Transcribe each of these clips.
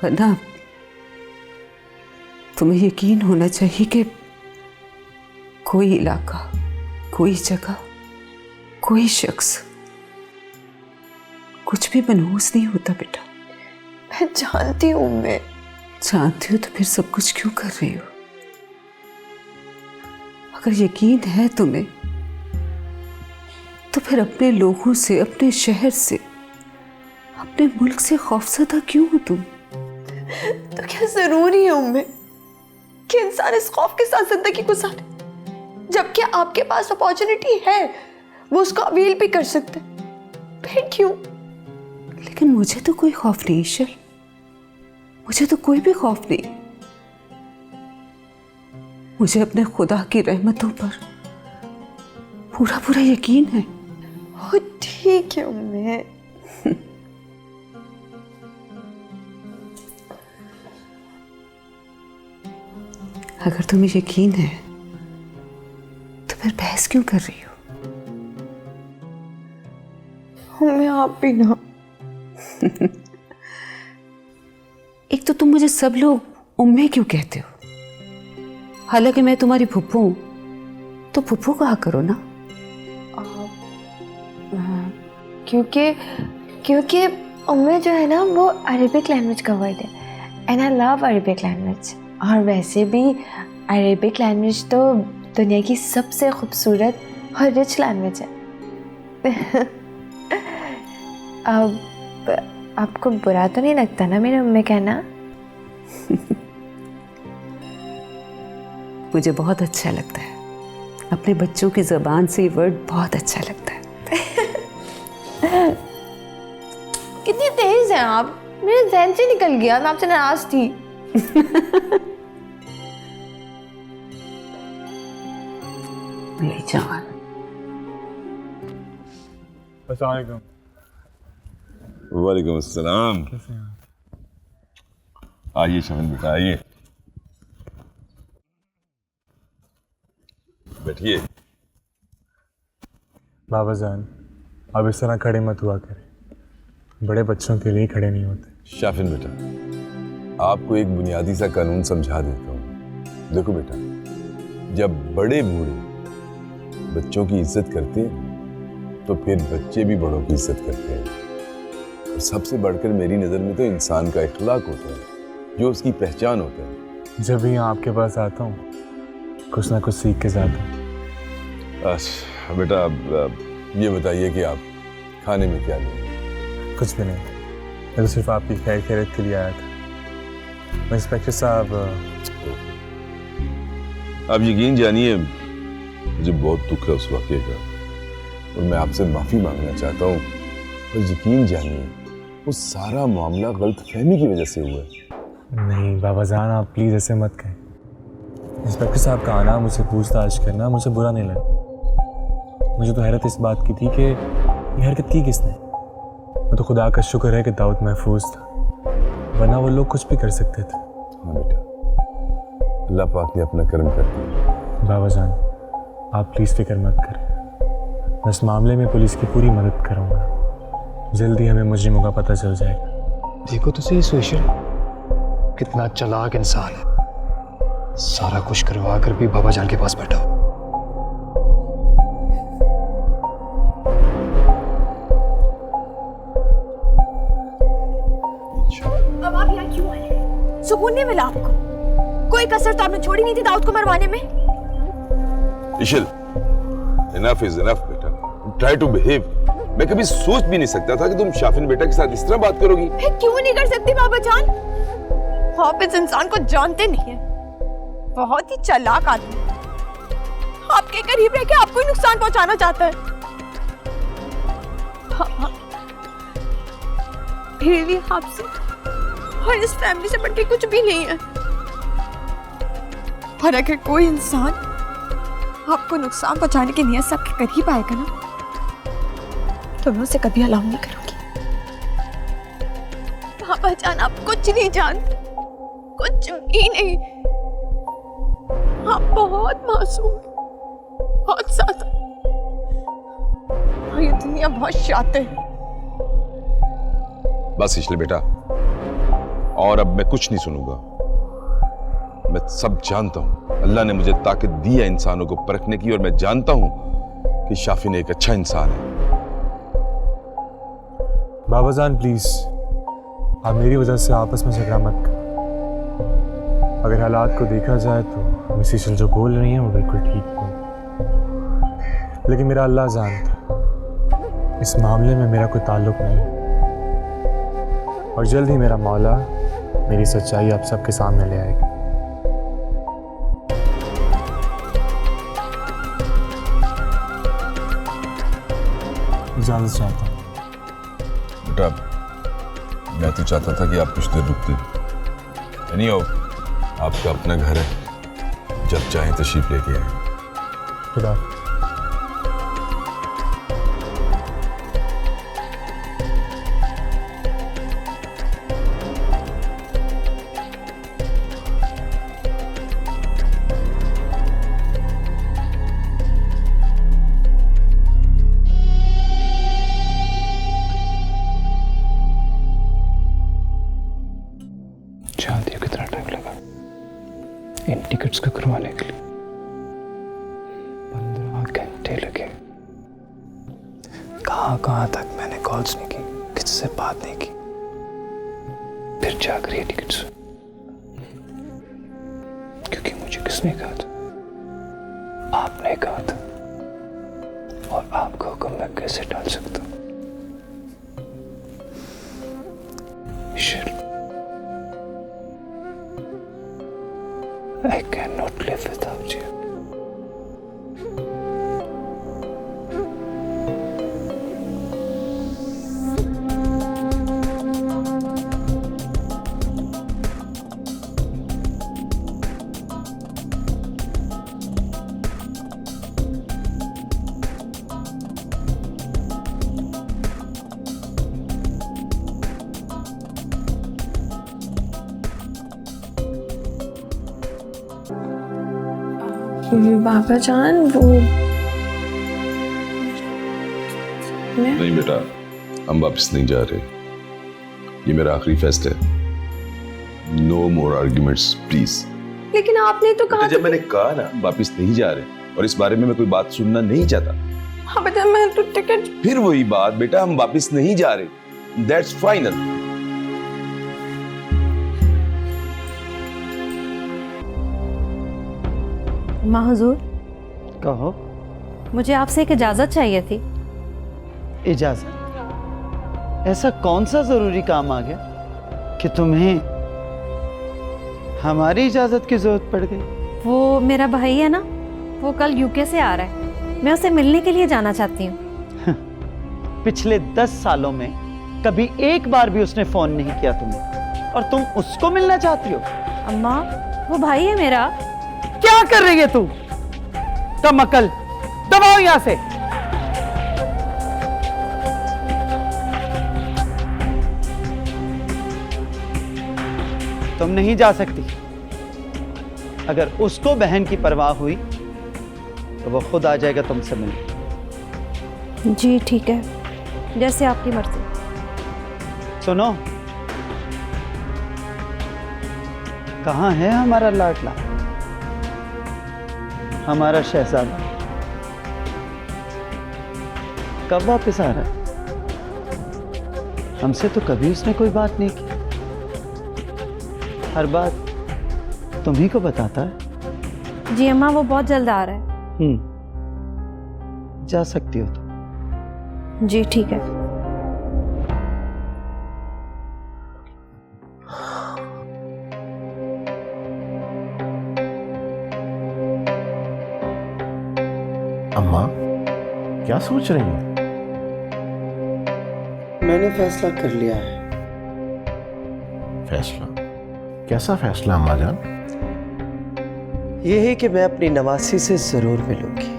वरना तुम्हें यकीन होना चाहिए कि कोई इलाका, कोई जगह, कोई शख्स कुछ भी मनहूस नहीं होता बेटा। मैं जानती हूँ। मैं जानती हो तो फिर सब कुछ क्यों कर रही हो? अगर यकीन है तुम्हें तो फिर अपने लोगों से, अपने शहर से, अपने मुल्क से खौफजदा क्यों हो तुम? तो क्या जरूरी है उम्मे कि इंसान इस खौफ के साथ जिंदगी गुजारे, जबकि आपके पास अपॉर्चुनिटी है, वो उसको अवील भी कर सकते हैं। फिर क्यों? लेकिन मुझे तो कोई खौफ नहीं ईशल, मुझे तो कोई भी खौफ नहीं। मुझे अपने खुदा की रहमतों पर पूरा पूरा यकीन है। ओ ठीक है उम्मे। अगर तुम्हें यकीन है तो फिर बहस क्यों कर रही हो? उम्मे आप भी ना। एक तो तुम मुझे सब लोग उम्मे क्यों कहते हो? हालांकि मैं तुम्हारी फुप्पू हूं, तो फुप्पू कहा करो ना। क्योंकि उम्मे जो है ना वो अरेबिक लैंग्वेज का वर्ड है, and I love Arabic language. और वैसे भी अरेबिक लैंग्वेज तो दुनिया की सबसे खूबसूरत और रिच लैंग्वेज है। अब आपको बुरा तो नहीं लगता ना मेरे उम्मे कहना? मुझे बहुत अच्छा लगता है, अपने बच्चों की ज़बान से ये वर्ड बहुत अच्छा लगता है। कितनी तेज हैं आप, मेरे ज़हन से निकल गया, मैं आपसे नाराज थी। मेरी जान। अस्सलाम वालेकुम। वालेकुम अस्सलाम। कैसे हैं? आइए शमन बेटा, आइए बैठिए। बाबा जान, अब इस तरह खड़े मत हुआ करें, बड़े बच्चों के लिए खड़े नहीं होते। शाफिन बेटा, आपको एक बुनियादी सा कानून समझा देता हूँ। देखो बेटा, जब बड़े बूढ़े बच्चों की इज्जत करते हैं तो फिर बच्चे भी बड़ों की इज्जत करते हैं। और सबसे बढ़कर मेरी नज़र में तो इंसान का इखलाक होता है, जो उसकी पहचान होता है। जब भी यहाँ आपके पास आता हूँ कुछ ना कुछ सीख के जाता हूँ। अच्छा बेटा, अब ये बताइए कि आप खाने में क्या लेंगे? कुछ भी नहीं, मैं तो सिर्फ आपकी खैर खैरियत के लिए आया था। इंस्पेक्टर साहब, आप यकीन जानिए, मुझे बहुत दुख है उस वाक़े का और मैं आपसे माफ़ी मांगना चाहता हूँ। और यकीन जानिए, वो सारा मामला गलतफहमी की वजह से हुआ है। नहीं बाबा जान, आप प्लीज़ ऐसे मत कहें। इंस्पेक्टर साहब का आना, मुझसे पूछताछ करना मुझे बुरा नहीं लगा। मुझे तो हैरत इस बात की थी कि ये हरकत की किसने। वो तो खुदा का शुक्र है कि दाऊद महफूज था, वरना वो लोग कुछ भी कर सकते थे। हाँ बेटा, अल्लाह पाक ने अपना कर्म कर दिया। बाबा जान, आप प्लीज़ फिक्र मत करें, मैं इस मामले में पुलिस की पूरी मदद करूँगा। जल्दी हमें मुजरिमों का पता चल जाएगा। देखो तो सही सुशील, कितना चालाक इंसान है, सारा कुछ करवा कर भी बाबा जान के पास बैठा हो। अब आप यहाँ क्यों आए? सुकून नहीं मिला आपको? कोई कसर तो आपने छोड़ी नहीं थी दाऊद को मरवाने में। इशिल, इनफ इज इनफ बेटा, ट्राई टू बिहेव। मैं कभी सोच भी नहीं सकता था कि तुम शाफिन बेटा के साथ इस तरह बात करोगी। मैं क्यों नहीं कर सकती बाबा जान? आप इस इंसान को जानते नहीं है, बहुत ही चालाक आदमी, आपके करीब रह के आपको ही नुकसान पहुंचाना चाहता है। हाँ, मेरे लिए आपसे और इस फैमिली से बढ़ के कुछ भी नहीं है। और अगर कोई इंसान आपको नुकसान पहुंचाने की नीयत से आपके करीब आएगा ना, तो मैं उसे कभी अलाउ नहीं करूंगी। बाबा जान, आप कुछ नहीं जानते, कुछ भी नहीं। आप बहुत मासूम हैं, बहुत ज्यादा। और ये दुनिया बहुत शातिर है। बस इशल बेटा, और अब मैं कुछ नहीं सुनूंगा। मैं सब जानता हूं। अल्लाह ने मुझे ताकत दी है इंसानों को परखने की, और मैं जानता हूं कि शाफिन एक अच्छा इंसान है। बाबा जान प्लीज, आप मेरी वजह से आपस में झगड़ा मत करो। अगर हालात को देखा जाए तो मिस ईशल जो बोल रही हैं वो बिल्कुल ठीक बोल, लेकिन मेरा अल्लाह जानता है इस मामले में मेरा कोई ताल्लुक नहीं है, और जल्द ही मेरा मौला मेरी सच्चाई आप सबके सामने ले आएगा। इजाजत चाहता हूँ। बेटा, मैं तो चाहता था कि आप कुछ देर रुकते। नहीं हो, आपका अपना घर है, जब चाहें तशरीफ लेके आए। खुदा। जानती हो कितना टाइम लगा इन टिकट्स को करवाने के लिए? 15 घंटे लगे। कहां तक मैंने कॉल्स नहीं की, किससे बात नहीं की, फिर जाकर ये टिकट्स। क्योंकि मुझे किसने कहा था? आपने कहा था, और आपका हुक्म मैं कैसे टाल सकता हूं? I cannot live without you. बाबा जान वो नहीं बेटा, हम वापस नहीं जा रहे। ये मेरा आखिरी फैसला है। No more arguments please. लेकिन आपने तो कहा जब मैंने कहा ना वापस नहीं जा रहे, और इस बारे में मैं कोई बात सुनना नहीं चाहता। हाँ बेटा, मैं तो टिकट। फिर वही बात बेटा, हम वापस नहीं जा रहे। That's final. माँ हुजूर, कहो। मुझे आपसे एक इजाजत चाहिए थी। इजाजत? ऐसा कौन सा जरूरी काम आ गया कि तुम्हें हमारी इजाजत की जरूरत पड़ गई? वो मेरा भाई है ना, वो कल यूके से आ रहा है, मैं उसे मिलने के लिए जाना चाहती हूँ। पिछले 10 सालों में कभी एक बार भी उसने फोन नहीं किया तुम्हें, और तुम उसको मिलना चाहती हो? अम्मा, वो भाई है मेरा। क्या कर रही है तू? कम अकल, दबाओ यहां से। तुम नहीं जा सकती। अगर उसको बहन की परवाह हुई तो वो खुद आ जाएगा तुमसे मिलने। जी ठीक है, जैसे आपकी मर्जी। सुनो, कहां है हमारा लाडला, हमारा शहजादा? कब वापस आ रहा है? हमसे तो कभी उसने कोई बात नहीं की। हर बात तुम्ही को बताता है। जी अम्मा, वो बहुत जल्द आ रहा है। जा सकती हो तो। जी ठीक है। अम्मा, क्या सोच रही हैं? मैंने फैसला कर लिया है। फैसला? कैसा फैसला अम्मा जान? ये है कि मैं अपनी नवासी से जरूर मिलूंगी।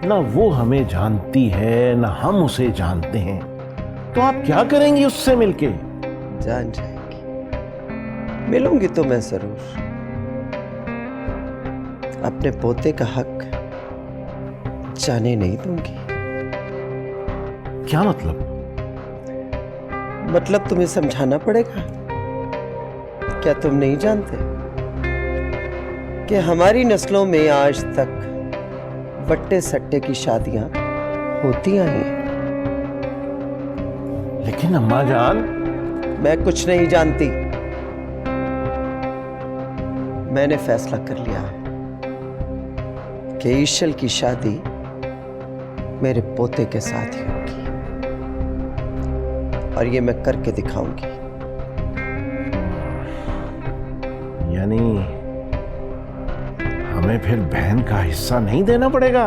ना वो हमें जानती है ना हम उसे जानते हैं, तो आप क्या करेंगी उससे मिलके? जान जाएगी। मिलूंगी तो मैं जरूर। अपने पोते का हक जाने नहीं दूंगी। क्या मतलब? मतलब तुम्हें समझाना पड़ेगा? क्या तुम नहीं जानते कि हमारी नस्लों में आज तक वट्टे सट्टे की शादियां होती आई हैं? लेकिन अम्मा जान, मैं कुछ नहीं जानती। मैंने फैसला कर लिया कि ईशल की शादी मेरे पोते के साथ ही होगी, और ये मैं करके दिखाऊंगी। यानी हमें फिर बहन का हिस्सा नहीं देना पड़ेगा?